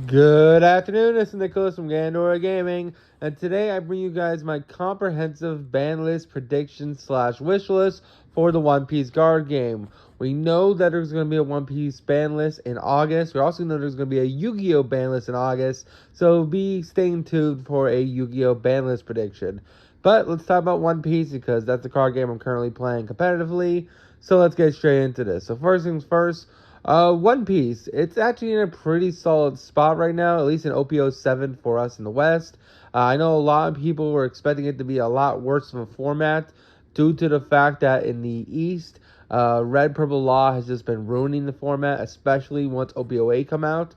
Good afternoon, this is Nicholas from Gandora Gaming, and today I bring you guys my comprehensive ban list prediction slash wish list for the One Piece Guard game. We know that there's going to be a One Piece ban list in August. We also know there's going to be a Yu-Gi-Oh ban list in August, so be staying tuned for a Yu-Gi-Oh ban list prediction. But let's talk about One Piece because that's the card game I'm currently playing competitively, so let's get straight into this. So first things first, One Piece. It's actually in a pretty solid spot right now, at least in OP07 for us in the West. I know a lot of people were expecting it to be a lot worse of a format due to the fact that in the East, Red Purple Law has just been ruining the format, especially once OP08 come out.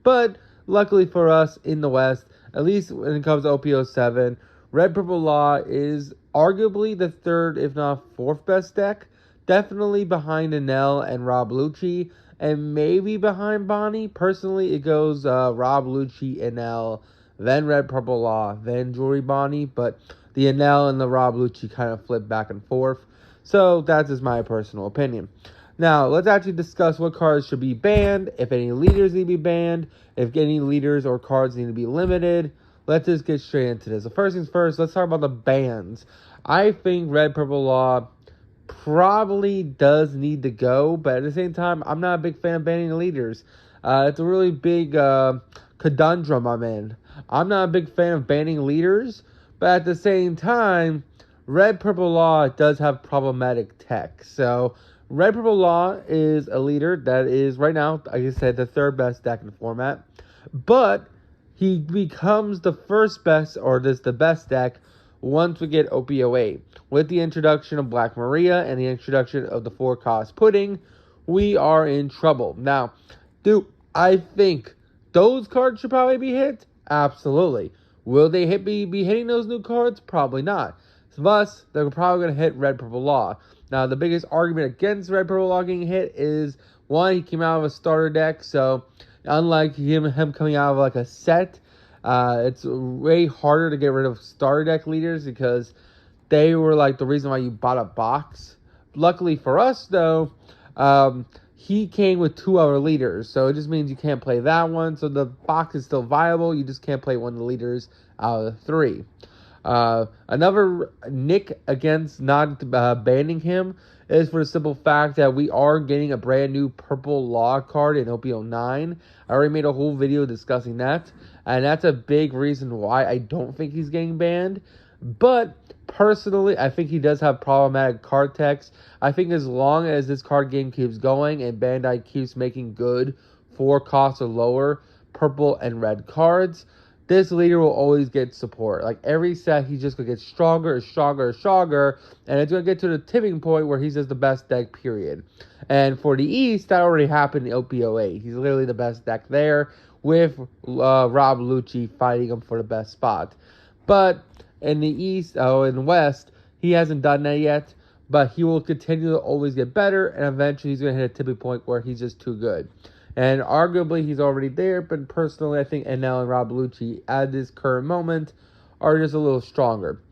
But luckily for us in the West, at least when it comes to OP07, Red Purple Law is arguably the third, if not fourth best deck. Definitely behind Enel and Rob Lucci, and maybe behind Bonnie. Personally, it goes Rob Lucci, Enel, then Red Purple Law, then Jewelry Bonnie. But the Enel and the Rob Lucci kind of flip back and forth. So that's just my personal opinion. Now, let's actually discuss what cards should be banned, if any leaders need to be banned, if any leaders or cards need to be limited. Let's just get straight into this. So first things first, let's talk about the bans. I think Red Purple Law probably does need to go, but at the same time, I'm not a big fan of banning leaders. It's a really big conundrum I'm in. I'm not a big fan of banning leaders, but at the same time, Red Purple Law does have problematic tech. So Red Purple Law is a leader that is right now, like I said, the third best deck in the format, but he becomes the first best or this the best deck once we get OP08. With the introduction of Black Maria and the introduction of the 4-cost pudding, we are in trouble. Now, do I think those cards should probably be hit? Absolutely. Will they be hitting those new cards? Probably not. Thus, they're probably going to hit Red Purple Law. Now, the biggest argument against Red Purple Law getting hit is, one, he came out of a starter deck, so unlike him coming out of like a set, it's way harder to get rid of starter deck leaders because they were like the reason why you bought a box. Luckily for us, though, he came with 2 other leaders, so it just means you can't play that one. So the box is still viable. You just can't play one of the leaders out of the 3. Another nick against not banning him is for the simple fact that we are getting a brand new Purple Law card in OP09. I already made a whole video discussing that, and that's a big reason why I don't think he's getting banned. But personally, I think he does have problematic card text. I think as long as this card game keeps going and Bandai keeps making good 4 costs or lower purple and red cards, this leader will always get support. Like every set, he's just gonna get stronger and stronger and stronger, and it's gonna get to the tipping point where he's just the best deck, period. And for the East, that already happened in OP08. He's literally the best deck there, with Rob Lucci fighting him for the best spot. But in the East, in the West, he hasn't done that yet. But he will continue to always get better, and eventually he's gonna hit a tipping point where he's just too good. And arguably, he's already there, but personally, I think Enel and Rob Lucci, at this current moment, are just a little stronger.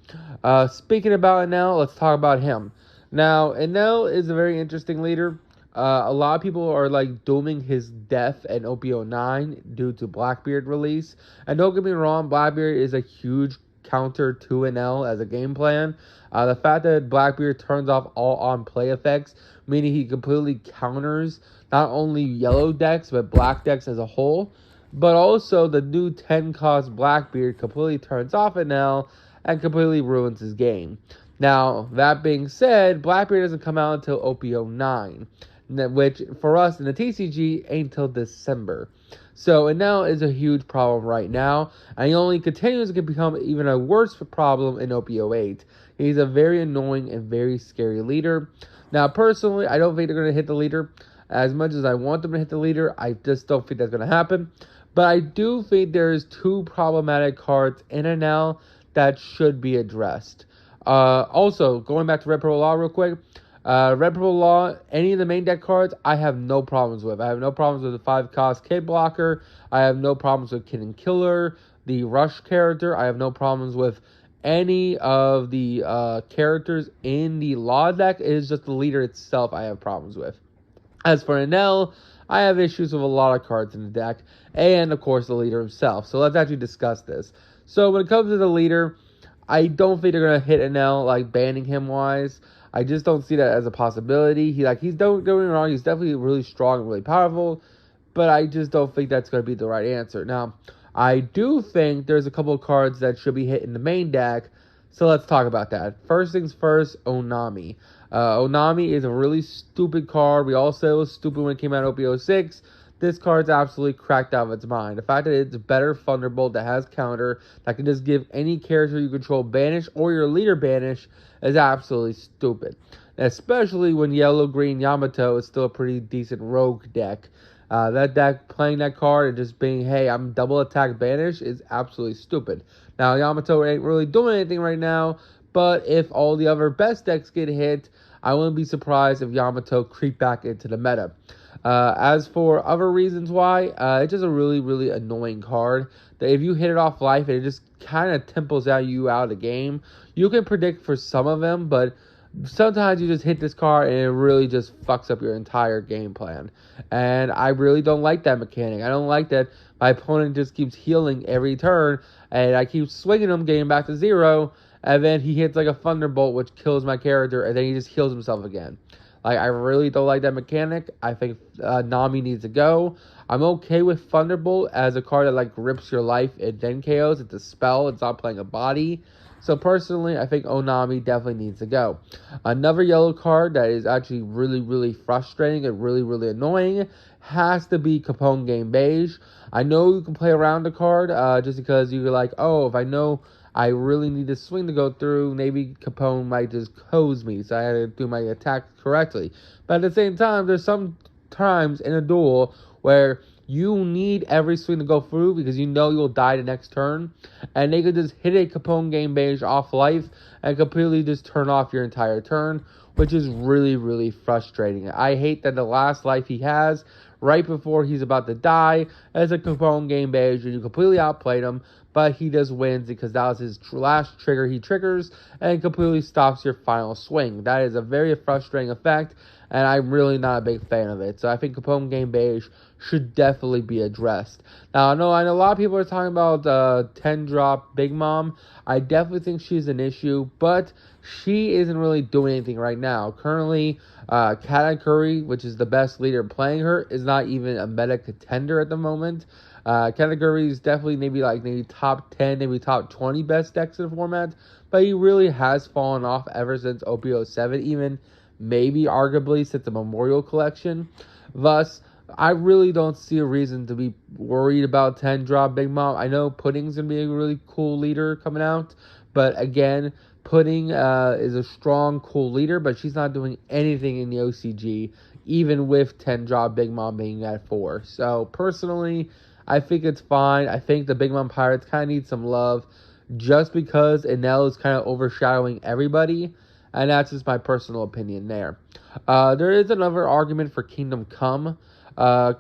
Speaking about Enel, let's talk about him. Now, Enel is a very interesting leader. A lot of people are like dooming his death at OP09 due to Blackbeard release. And don't get me wrong, Blackbeard is a huge counter to Enel as a game plan. The fact that Blackbeard turns off all on play effects, meaning he completely counters not only yellow decks but black decks as a whole, but also the new 10-cost Blackbeard completely turns off Enel and completely ruins his game. Now, that being said, Blackbeard doesn't come out until OP09, which for us in the TCG ain't until December. So Enel is a huge problem right now, and he only continues to become even a worse problem in OP08. He's a very annoying and very scary leader. Now, personally, I don't think they're going to hit the leader. As much as I want them to hit the leader, I just don't think that's going to happen. But I do think there's 2 problematic cards in Enel that should be addressed. Also, going back to Red Purple Law real quick, Red Purple Law, any of the main deck cards, I have no problems with. I have no problems with the 5-cost Kid Blocker. I have no problems with Kid and Killer, the Rush character. I have no problems with any of the characters in the Law deck. It is just the leader itself I have problems with. As for Enel, I have issues with a lot of cards in the deck, and of course the leader himself. So let's actually discuss this. So when it comes to the leader, I don't think they're gonna hit an L like banning him wise. I just don't see that as a possibility. He's don't get me wrong, he's definitely really strong and really powerful, but I just don't think that's gonna be the right answer. Now, I do think there's a couple of cards that should be hit in the main deck, so let's talk about that. First things first, Onami. Onami is a really stupid card. We all said it was stupid when it came out in OP06. This card's absolutely cracked out of its mind. The fact that it's a better Thunderbolt that has counter, that can just give any character you control banish or your leader banish, is absolutely stupid. Especially when Yellow-Green Yamato is still a pretty decent rogue deck. That deck, playing that card and just being, hey, I'm double attack banish, is absolutely stupid. Now, Yamato ain't really doing anything right now, but if all the other best decks get hit, I wouldn't be surprised if Yamato creep back into the meta. As for other reasons why, it's just a really, really annoying card. That if you hit it off life, it just kind of temples you out of the game. You can predict for some of them, but sometimes you just hit this card and it really just fucks up your entire game plan. And I really don't like that mechanic. I don't like that my opponent just keeps healing every turn, and I keep swinging him, getting back to 0, and then he hits like a Thunderbolt, which kills my character, and then he just heals himself again. Like, I really don't like that mechanic. I think Nami needs to go. I'm okay with Thunderbolt as a card that, like, rips your life and then KOs. It's a spell. It's not playing a body. So, personally, I think Onami definitely needs to go. Another yellow card that is actually really, really frustrating and really, really annoying has to be Capone Game Beige. I know you can play around the card just because you're like, oh, if I know I really need the swing to go through, maybe Capone might just hose me, so I had to do my attack correctly. But at the same time, there's some times in a duel where you need every swing to go through because you know you'll die the next turn, and they could just hit a Capone Game Beige off life and completely just turn off your entire turn, which is really, really frustrating. I hate that the last life he has, right before he's about to die, as a Capone Game Beige, and you completely outplayed him, but he just wins because that was his last trigger he triggers and completely stops your final swing. That is a very frustrating effect, and I'm really not a big fan of it. So I think Capone Game Beige should definitely be addressed. Now, I know a lot of people are talking about 10-drop Big Mom. I definitely think she's an issue, but she isn't really doing anything right now. Currently, Katakuri, which is the best leader playing her, is not even a meta contender at the moment. Katakuri is definitely maybe top 10, maybe top 20 best decks in the format, but he really has fallen off ever since OP07, even maybe arguably since the Memorial Collection. Thus, I really don't see a reason to be worried about 10-drop Big Mom. I know Pudding's going to be a really cool leader coming out, but again, Pudding is a strong, cool leader, but she's not doing anything in the OCG, even with 10-drop Big Mom being at 4. So, personally, I think it's fine. I think the Big Mom Pirates kind of need some love just because Enel is kind of overshadowing everybody, and that's just my personal opinion there. There is another argument for Kingdom Come.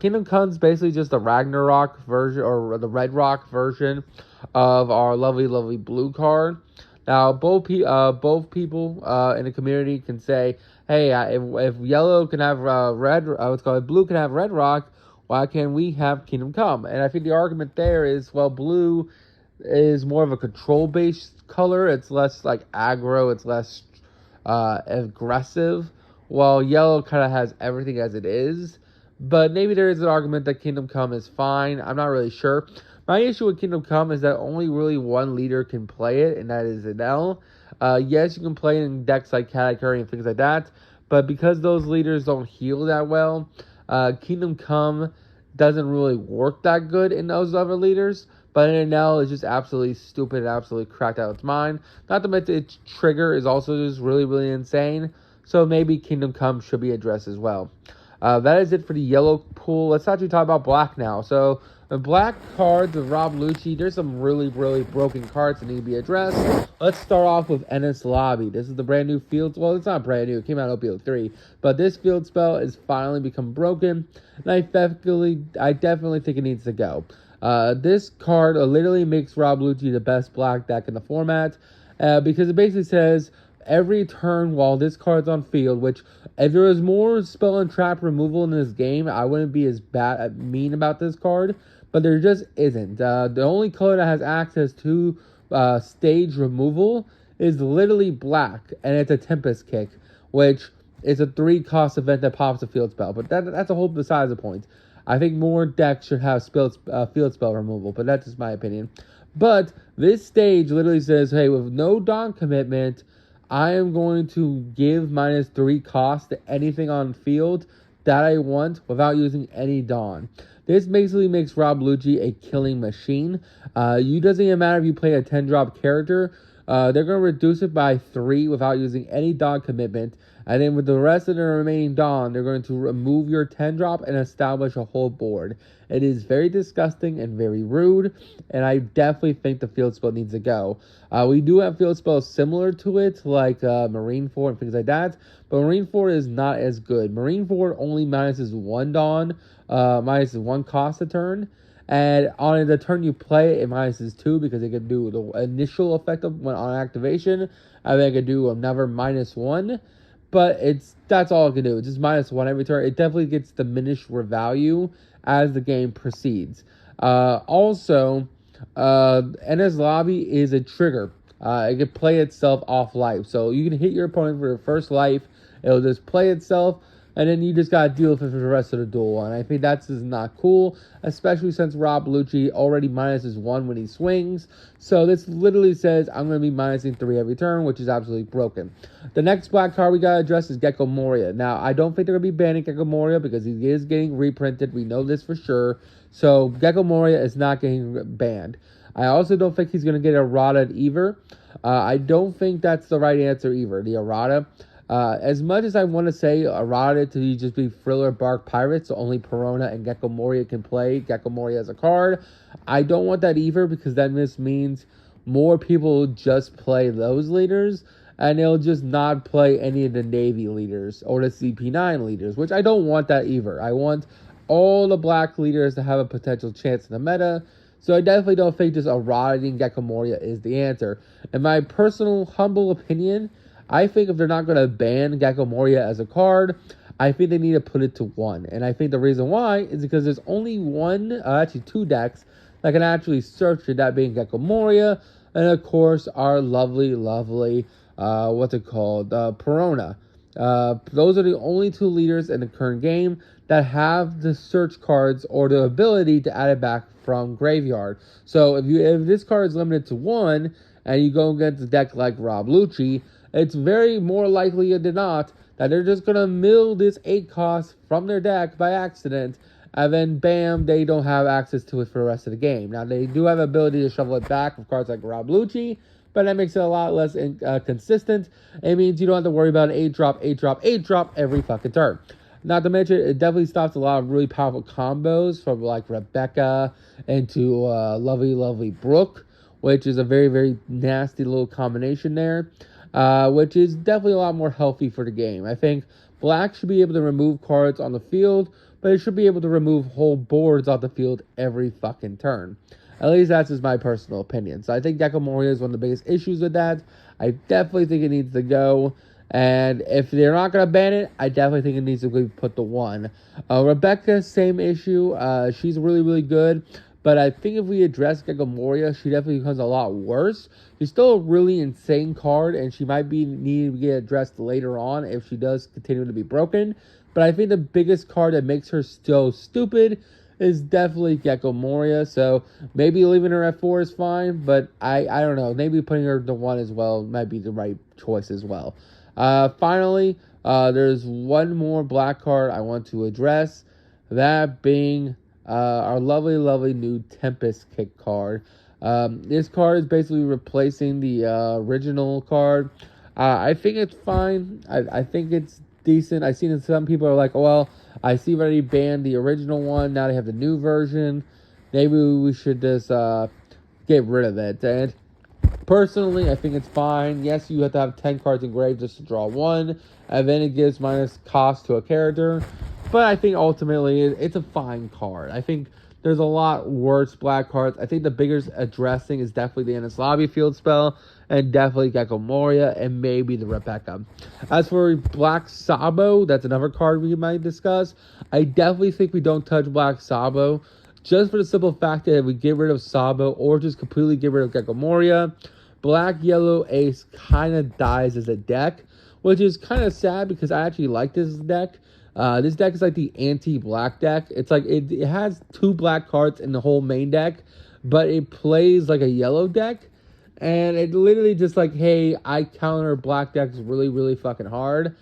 Kingdom Come's basically just the Ragnarok version, or the Red Rock version of our lovely, lovely blue card. Now, both people in the community can say, hey, if yellow can have blue can have Red Rock, why can't we have Kingdom Come? And I think the argument there is, well, blue is more of a control-based color. It's less like aggro. It's less aggressive. While yellow kind of has everything as it is. But maybe there is an argument that Kingdom Come is fine. I'm not really sure. My issue with Kingdom Come is that only really one leader can play it, and that is Enel. Yes, you can play it in decks like Katakuri and things like that, but because those leaders don't heal that well, Kingdom Come doesn't really work that good in those other leaders. But Enel is just absolutely stupid and absolutely cracked out of its mind. Not to mention its trigger is also just really, really insane. So maybe Kingdom Come should be addressed as well. That is it for the yellow pool. Let's actually talk about black now. So the black cards of Rob Lucci, there's some really, really broken cards that need to be addressed. Let's start off with Ennis Lobby. This is the brand new field. Well, it's not brand new. It came out in OP03. But this field spell has finally become broken. And I definitely think it needs to go. This card literally makes Rob Lucci the best black deck in the format. Because it basically says every turn while this card's on field, which if there was more spell and trap removal in this game, I wouldn't be as mean about this card, but there just isn't. The only color that has access to stage removal is literally black, and it's a Tempest Kick, which is a 3-cost event that pops a field spell, but that's a whole besides the point. I think more decks should have field spell removal, but that's just my opinion. But this stage literally says, hey, with no Dawn commitment, I am going to give -3 cost to anything on field that I want without using any Dawn. This basically makes Rob Lucci a killing machine. You doesn't even matter if you play a 10-drop character. They're going to reduce it by 3 without using any Dawn commitment. And then with the rest of the remaining Dawn, they're going to remove your 10-drop and establish a whole board. It is very disgusting and very rude, and I definitely think the field spell needs to go. We do have field spells similar to it, like Marine Fort and things like that, but Marine Fort is not as good. Marine Fort only minuses 1 Dawn, minuses 1 cost a turn, and on the turn you play, it minuses 2 because it can do the initial effect of when on activation, and then it can do another -1. But that's all it can do. It's just -1 every turn. It definitely gets diminished value as the game proceeds. Also, NS Lobby is a trigger. It can play itself off life. So you can hit your opponent for the first life. It'll just play itself. And then you just got to deal with it for the rest of the duel. And I think that's just not cool, especially since Rob Lucci already minuses 1 when he swings. So this literally says I'm going to be minusing 3 every turn, which is absolutely broken. The next black card we got to address is Gecko Moria. Now, I don't think they're going to be banning Gecko Moria because he is getting reprinted. We know this for sure. So Gecko Moria is not getting banned. I also don't think he's going to get errata either. I don't think that's the right answer either, the errata. As much as I want to say errata to just be Thriller Bark Pirates, so only Perona and Gecko Moria can play Gecko Moria as a card, I don't want that either because that just means more people will just play those leaders and they'll just not play any of the Navy leaders or the CP9 leaders, which I don't want that either. I want all the black leaders to have a potential chance in the meta. So I definitely don't think just erratating Gecko Moria is the answer. In my personal, humble opinion, I think if they're not going to ban Gecko Moria as a card, I think they need to put it to 1. And I think the reason why is because there's only actually 2 decks that can actually search it, that being Gecko Moria, and of course our lovely, Perona. Those are the only 2 leaders in the current game that have the search cards or the ability to add it back from graveyard. So if this card is limited to 1, and you go against a deck like Rob Lucci, it's very more likely than not that they're just going to mill this 8 cost from their deck by accident, and then bam, they don't have access to it for the rest of the game. Now, they do have the ability to shovel it back with cards like Rob Lucci, but that makes it a lot less consistent. It means you don't have to worry about an 8-drop, 8-drop, 8-drop every fucking turn. Not to mention, it definitely stops a lot of really powerful combos from like Rebecca into lovely Brooke, which is a very, very nasty little combination there. Which is definitely a lot more healthy for the game. I think black should be able to remove cards on the field, but it should be able to remove whole boards off the field every fucking turn. At least that's just my personal opinion. So I think Gecko Moria is one of the biggest issues with that. I definitely think it needs to go. And if they're not going to ban it, I definitely think it needs to be put to 1. Rebecca, same issue. She's really, really good. But I think if we address Gecko Moria, she definitely becomes a lot worse. She's still a really insane card, and she might be needing to get addressed later on if she does continue to be broken. But I think the biggest card that makes her still stupid is definitely Gecko Moria. So maybe leaving her at 4 is fine, but I don't know. Maybe putting her to 1 as well might be the right choice as well. Finally, there's one more black card I want to address, that being our lovely new Tempest Kick card. This card is basically replacing the original card. I think it's fine. I think it's decent. I've seen that some people are like, oh, well, I see already banned the original one. Now they have the new version. Maybe we should just get rid of it. And personally, I think it's fine. Yes, you have to have 10 cards engraved just to draw 1. And then it gives minus cost to a character. But I think ultimately it's a fine card. I think there's a lot worse black cards. I think the biggest addressing is definitely the Ennis Lobby Field spell, and definitely Gecko Moria, and maybe the Rebecca. As for Black Sabo, that's another card we might discuss. I definitely think we don't touch Black Sabo, just for the simple fact that if we get rid of Sabo, or just completely get rid of Gecko Moria, Black Yellow Ace kind of dies as a deck, which is kind of sad because I actually like this deck. This deck is like the anti-black deck. It's like it has 2 black cards in the whole main deck, but it plays like a yellow deck. And it literally just like, hey, I counter black decks really, really fucking hard.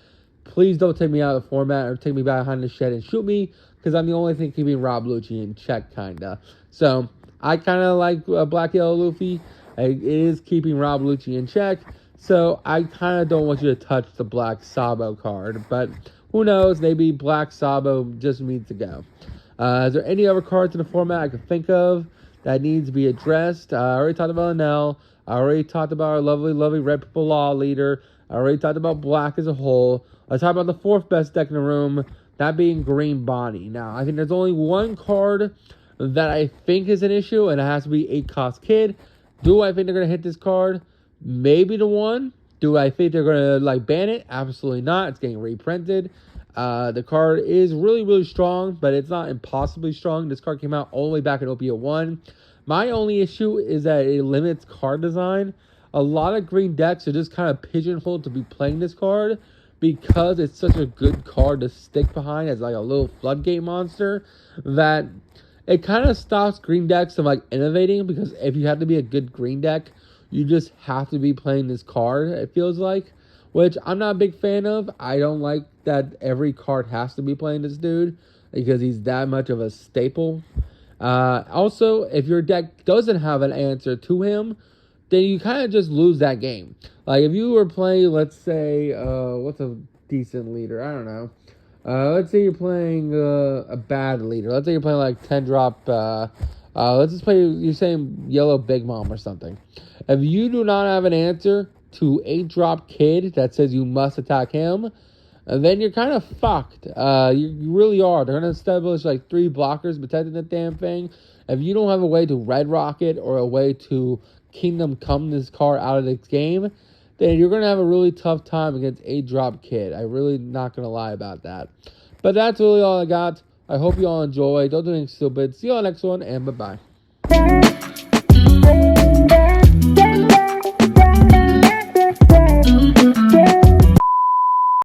Please don't take me out of the format or take me behind the shed and shoot me, because I'm the only thing keeping Rob Lucci in check, kinda. So I kind of like Black Yellow Luffy. It is keeping Rob Lucci in check. So I kind of don't want you to touch the Black Sabo card, but who knows? Maybe Black Sabo just needs to go. Is there any other cards in the format I can think of that needs to be addressed? I already talked about Enel. I already talked about our lovely, lovely Red Purple Law leader. I already talked about Black as a whole. I talked about the 4th best deck in the room, that being Green Bonnie. Now, I think there's only one card that I think is an issue, and it has to be 8-cost Kid. Do I think they're going to hit this card? Maybe the one. Do I think they're going to ban it? Absolutely not. It's getting reprinted. The card is really, really strong, but it's not impossibly strong. This card came out all the way back in OP01. My only issue is that it limits card design. A lot of green decks are just kind of pigeonholed to be playing this card because it's such a good card to stick behind as like a little floodgate monster, that it kind of stops green decks from innovating, because if you have to be a good green deck, you just have to be playing this card, it feels like, which I'm not a big fan of. I don't like that every card has to be playing this dude, because he's that much of a staple. Also, if your deck doesn't have an answer to him, then you kind of just lose that game. Like, if you were playing, let's say, what's a decent leader? I don't know. Let's say you're playing a bad leader. Let's say you're playing 10-drop. Let's just play, you're saying Yellow Big Mom or something. If you do not have an answer to 8-drop Kid that says you must attack him, then you're kind of fucked. You really are. They're going to establish 3 blockers protecting the damn thing. If you don't have a way to Red Rocket or a way to Kingdom Come this card out of this game, then you're going to have a really tough time against 8-drop Kid. I'm really not going to lie about that. But that's really all I got. I hope you all enjoy. Don't do anything stupid. See you on the next one, and bye-bye.